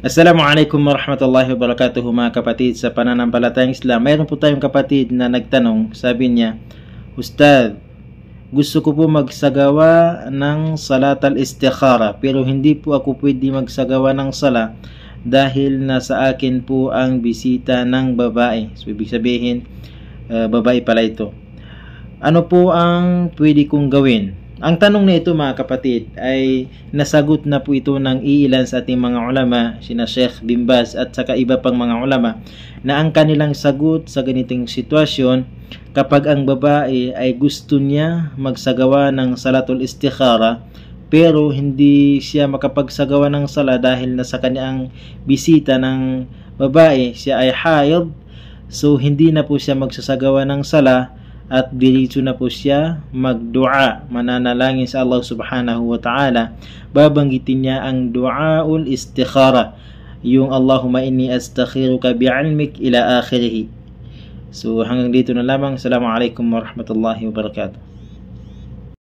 Assalamualaikum warahmatullahi wabarakatuh mga kapatid sa pananampalatayang Islam. Mayroon po tayong kapatid na nagtanong, sabi niya, Ustad, gusto ko po magsagawa ng salat al-istikhara pero hindi po ako pwede magsagawa ng sala dahil nasa akin po ang bisita ng babae. So ibig sabihin, babae pala ito. Ano po ang pwede kong gawin? Ang tanong na ito mga kapatid ay nasagot na po ito ng iilan sa ating mga ulama, sina Sheikh Bin Baz at saka iba pang mga ulama, na ang kanilang sagot sa ganitong sitwasyon, kapag ang babae ay gusto niya magsagawa ng salatul istikhara pero hindi siya makapagsagawa ng sala dahil nasa kanyang bisita ng babae, siya ay haid, so hindi na po siya magsasagawa ng sala at diretso na po siya magdua, mananalangin sa Allah subhanahu wa ta'ala. Babanggitin niya ang duaul istikhara, yung Allahumma inni astakhiruka bi'ilmik ila akhirih. So hanggang dito na lamang. Assalamualaikum warahmatullahi wabarakatuh.